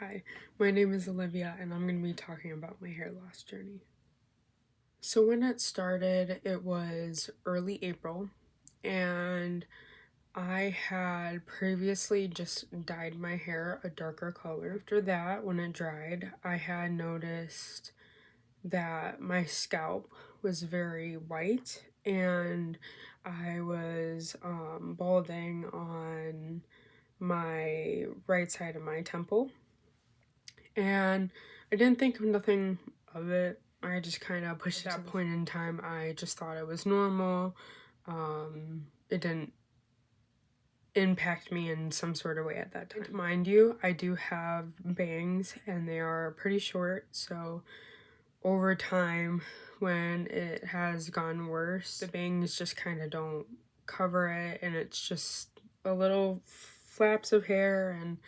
Hi, my name is Olivia and I'm going to be talking about my hair loss journey. So when it started, it was early April and I had previously just dyed my hair a darker color. After that, when it dried, I had noticed that my scalp was very white and I was balding on my right side of my temple. And I didn't think of nothing of it. I just kind of pushed it. At that point in time, I just thought it was normal. It didn't impact me in some sort of way at that time. Mind you, I do have bangs and they are pretty short, so over time when it has gone worse, the bangs just kind of don't cover it and it's just a little flaps of hair and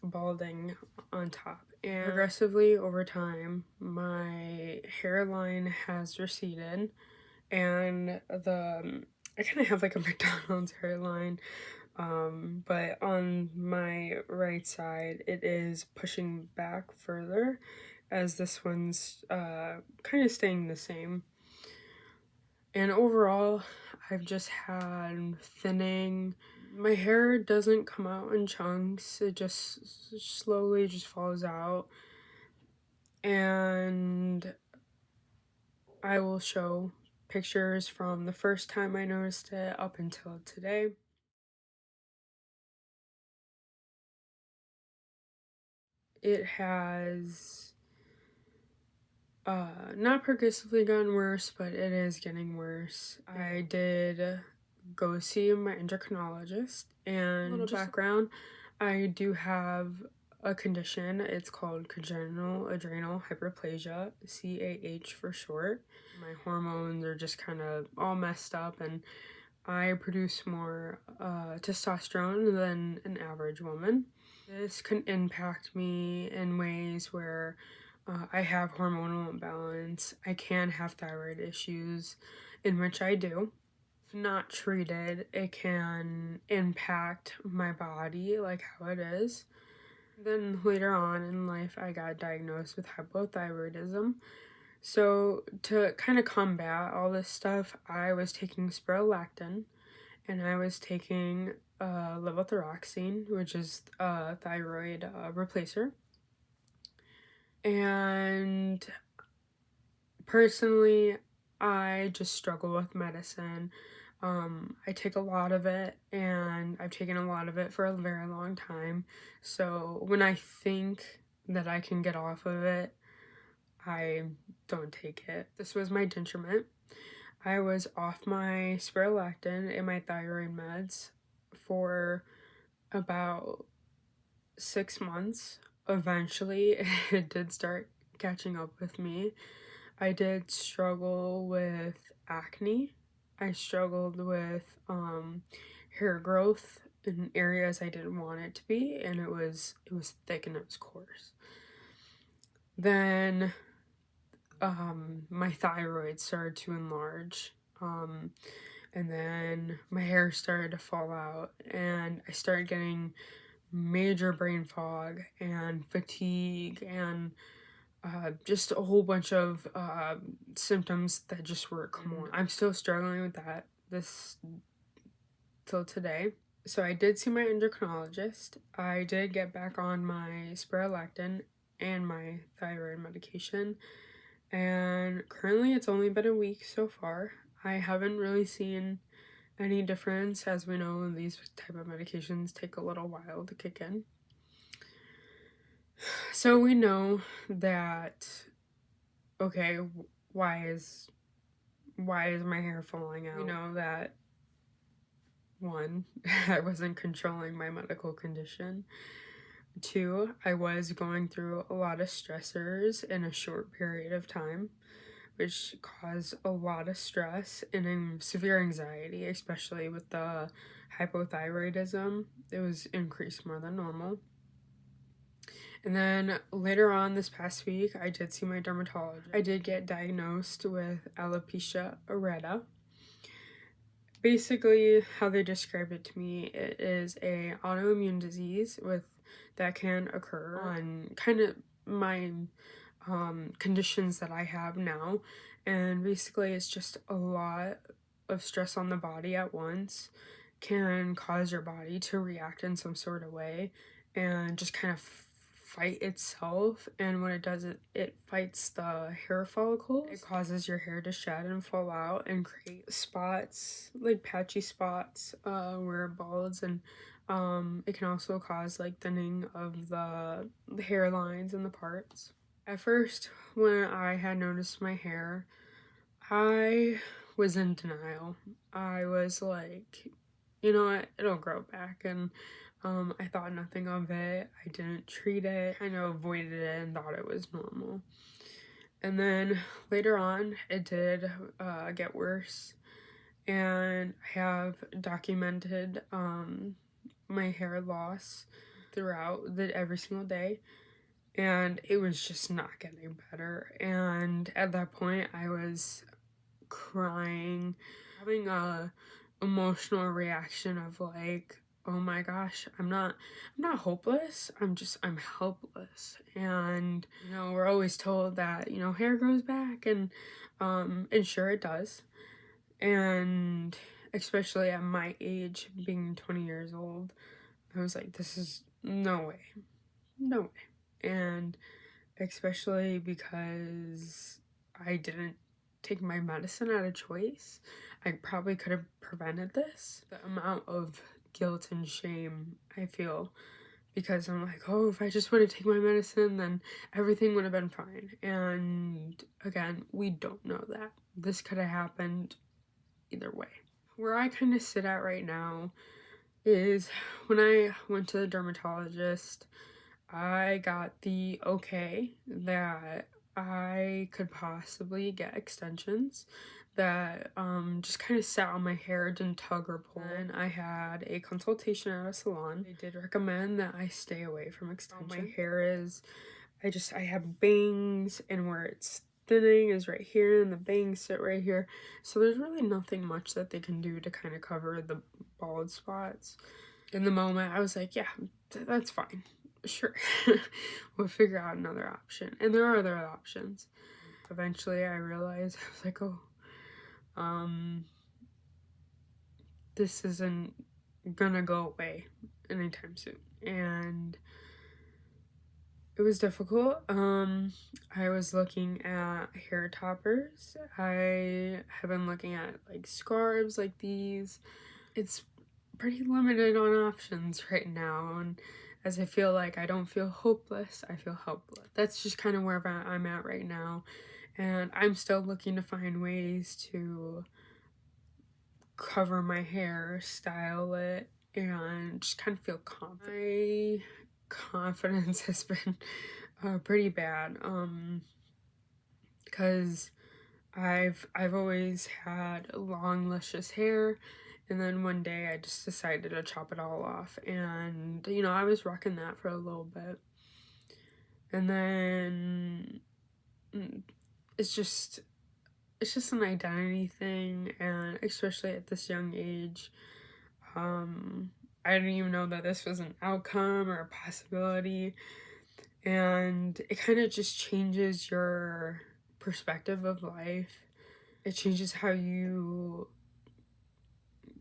balding on top. And progressively over time, my hairline has receded and I kind of have like a McDonald's hairline, but on my right side, it is pushing back further as this one's kind of staying the same. And overall, I've just had thinning. My hair doesn't come out in chunks, it just slowly just falls out. And I will show pictures from the first time I noticed it up until today. It has not progressively gotten worse, but it is getting worse. I did go see my endocrinologist, and a little background, I do have a condition. It's called congenital adrenal hyperplasia, CAH for short. My hormones are just kind of all messed up and I produce more testosterone than an average woman. This can impact me in ways where I have hormonal imbalance. I can have thyroid issues, in which I do. If not treated, it can impact my body like how it is. Then later on in life, I got diagnosed with hypothyroidism. So to kind of combat all this stuff, I was taking spironolactone and I was taking levothyroxine, which is a thyroid replacer. And personally, I just struggle with medicine. I take a lot of it, and I've taken a lot of it for a very long time. So when I think that I can get off of it, I don't take it. This was my detriment. I was off my spironolactone and my thyroid meds for about 6 months. Eventually, it did start catching up with me. I did struggle with acne. I struggled with hair growth in areas I didn't want it to be, and it was thick and it was coarse. Then my thyroid started to enlarge, and then my hair started to fall out, and I started getting major brain fog and fatigue and just a whole bunch of symptoms that just were common. I'm still struggling with that this till today. So I did see my endocrinologist. I did get back on my spironolactone and my thyroid medication, and currently it's only been a week so far. I haven't really seen any difference. As we know, these type of medications take a little while to kick in. So we know that, okay, why is my hair falling out? We know that, one, I wasn't controlling my medical condition. Two, I was going through a lot of stressors in a short period of time, which caused a lot of stress and severe anxiety, especially with the hypothyroidism. It was increased more than normal. And then later on this past week, I did see my dermatologist. I did get diagnosed with alopecia areata. Basically, how they describe it to me, it is a autoimmune disease with that can occur on kind of my conditions that I have now. And basically it's just a lot of stress on the body at once can cause your body to react in some sort of way and just kind of fight itself. And when it does, it fights the hair follicles. It causes your hair to shed and fall out and create spots, like patchy spots where it balds. And it can also cause like thinning of the hairlines and the parts. At first, when I had noticed my hair, I was in denial. I was like, you know what, it'll grow back. And I thought nothing of it. I didn't treat it, kind of avoided it and thought it was normal. And then later on, it did get worse. And I have documented my hair loss throughout every single day. And it was just not getting better. And at that point, I was crying, having a emotional reaction of like, oh my gosh, I'm not hopeless, I'm helpless. And you know, we're always told that, you know, hair grows back, and sure it does. And especially at my age, being 20 years old, I was like, this is no way, no way. And especially because I didn't take my medicine out of choice, I probably could have prevented this. The amount of guilt and shame I feel, because I'm like, oh, if I just would have taken my medicine, then everything would have been fine. And again, we don't know that. This could have happened either way. Where I kind of sit at right now is when I went to the dermatologist, I got the okay that I could possibly get extensions that just kind of sat on my hair, didn't tug or pull. And I had a consultation at a salon. They did recommend that I stay away from extensions. My hair is, I have bangs, and where it's thinning is right here, and the bangs sit right here. So there's really nothing much that they can do to kind of cover the bald spots. In the moment, I was like, yeah, that's fine. Sure. We'll figure out another option. And there are other options. Eventually I realized, I was like, oh, this isn't gonna go away anytime soon. And it was difficult. I was looking at hair toppers. I have been looking at like scarves like these. It's pretty limited on options right now, and as I feel like I don't feel hopeless, I feel helpless. That's just kind of where I'm at right now, and I'm still looking to find ways to cover my hair, style it, and just kind of feel confident. My confidence has been pretty bad, because I've always had long, luscious hair, and then one day I just decided to chop it all off, and you know, I was rocking that for a little bit, and then it's just an identity thing, and especially at this young age, I didn't even know that this was an outcome or a possibility, and it kind of just changes your perspective of life. It changes how you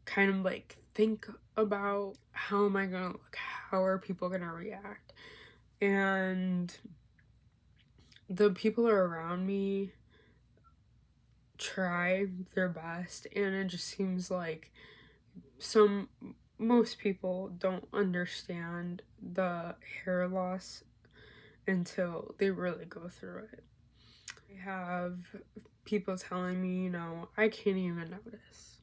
kind of like think about, how am I gonna look, how are people gonna react. And the people around me try their best, and it just seems like most people don't understand the hair loss until they really go through it. I have people telling me, you know, I can't even notice.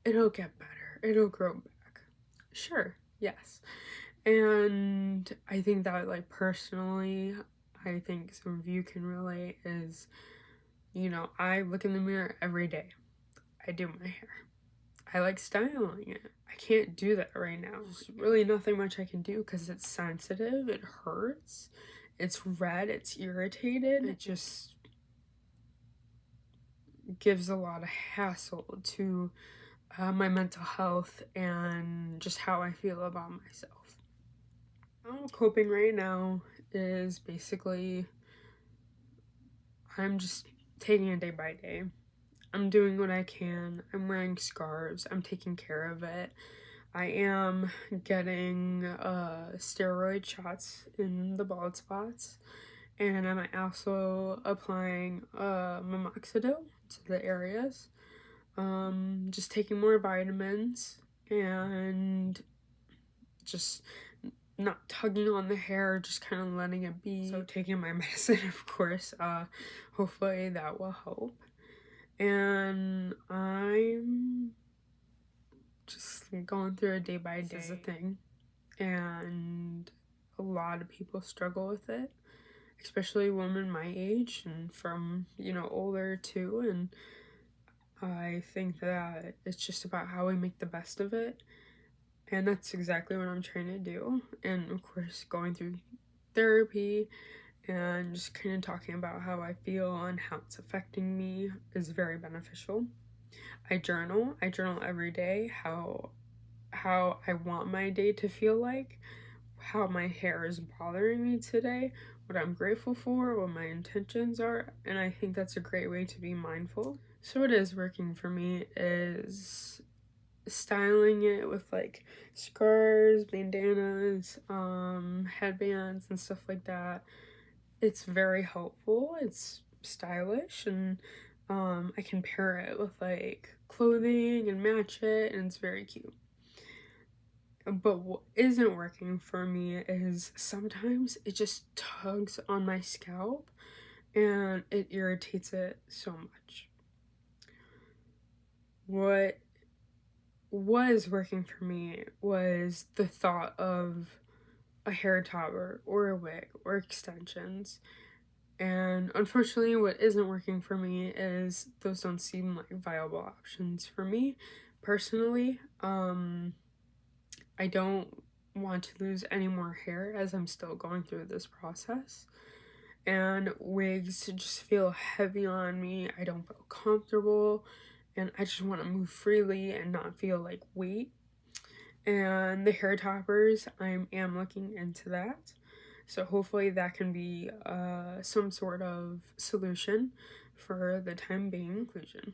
It'll get better. It'll grow back. Sure, yes. And I think that, like, personally, I think some of you can relate is, you know, I look in the mirror every day. I do my hair. I like styling it. I can't do that right now. There's really nothing much I can do because it's sensitive, it hurts, it's red, it's irritated. It just gives a lot of hassle to my mental health and just how I feel about myself. How I'm coping right now is basically I'm just taking it day by day. I'm doing what I can. I'm wearing scarves. I'm taking care of it. I am getting steroid shots in the bald spots, and I'm also applying minoxidil to the areas. Just taking more vitamins and just not tugging on the hair, just kind of letting it be. So taking my medicine, of course. Hopefully that will help. And I'm just going through it day by day. This is a thing, and a lot of people struggle with it, especially women my age and from older too. And I think that it's just about how we make the best of it, and that's exactly what I'm trying to do. And of course, going through therapy and just kind of talking about how I feel and how it's affecting me is very beneficial. I journal every day, how I want my day to feel like, how my hair is bothering me today, what I'm grateful for, what my intentions are, and I think that's a great way to be mindful. So what is working for me is styling it with like scarves, bandanas, headbands and stuff like that. It's very helpful. It's stylish, and I can pair it with like clothing and match it, and it's very cute. But what isn't working for me is sometimes it just tugs on my scalp and it irritates it so much. What was working for me was the thought of a hair topper or a wig or extensions. And unfortunately, what isn't working for me is those don't seem like viable options for me personally. I don't want to lose any more hair as I'm still going through this process. And wigs just feel heavy on me. I don't feel comfortable, and I just want to move freely and not feel like weight. And the hair toppers, I am looking into that. So hopefully that can be some sort of solution for the time being inclusion.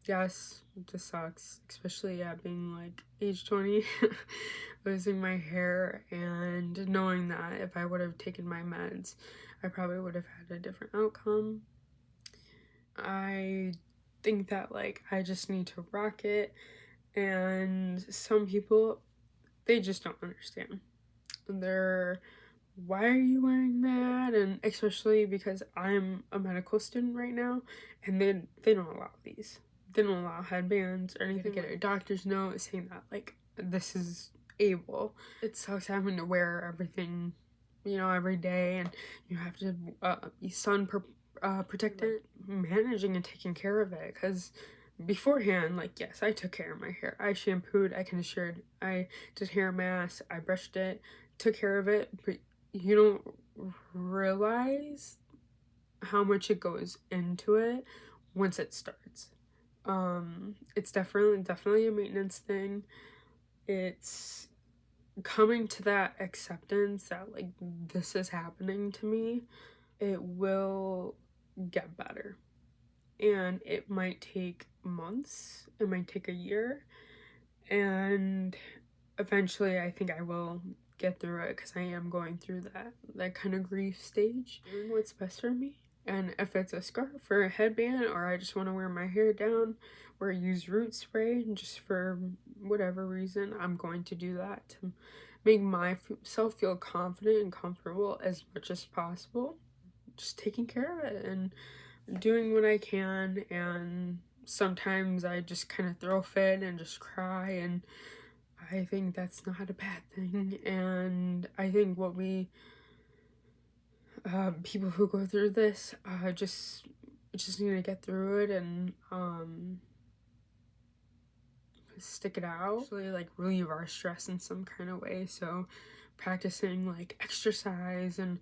Yes, it just sucks, especially being like age 20, losing my hair, and knowing that if I would have taken my meds, I probably would have had a different outcome. I think that like I just need to rock it, and some people, they just don't understand. They're, why are you wearing that? And especially because I'm a medical student right now, and they don't allow these. They don't allow headbands or anything. Get a doctor's note saying that like this is able. It sucks having to wear everything, every day, and you have to be protected, managing and taking care of it. Because beforehand, like, yes, I took care of my hair. I shampooed, I conditioned, I did hair masks, I brushed it, took care of it, but you don't realize how much it goes into it once it starts. It's definitely a maintenance thing. It's coming to that acceptance that like this is happening to me. It will get better, and it might take months, it might take a year, and eventually I think I will get through it, because I am going through that kind of grief stage, doing what's best for me. And if it's a scarf or a headband, or I just want to wear my hair down or use root spray just for whatever reason, I'm going to do that to make myself feel confident and comfortable as much as possible. Just taking care of it and doing what I can. And sometimes I just kind of throw a fit and just cry, and I think that's not a bad thing. And I think what we people who go through this just need to get through it and stick it out, actually like relieve our stress in some kind of way. So practicing like exercise and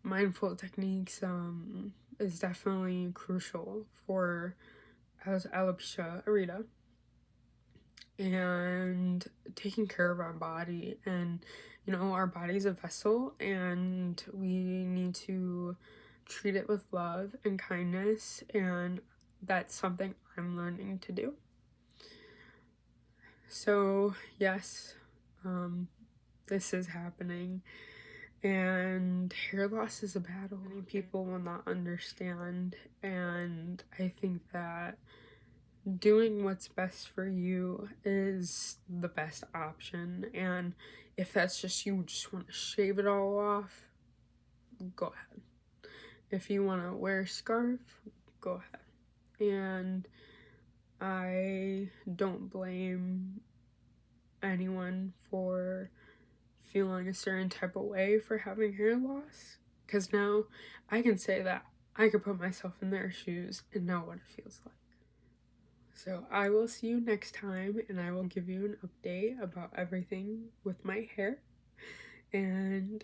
mindful techniques is definitely crucial for alopecia areata, and taking care of our body and you know, our body's a vessel and we need to treat it with love and kindness, and that's something I'm learning to do. So yes, this is happening, and hair loss is a battle many people will not understand, and I think that doing what's best for you is the best option. And if that's just you just want to shave it all off, go ahead. If you want to wear a scarf, go ahead. And I don't blame anyone for feeling a certain type of way for having hair loss, because now I can say that I could put myself in their shoes and know what it feels like. So I will see you next time, and I will give you an update about everything with my hair. And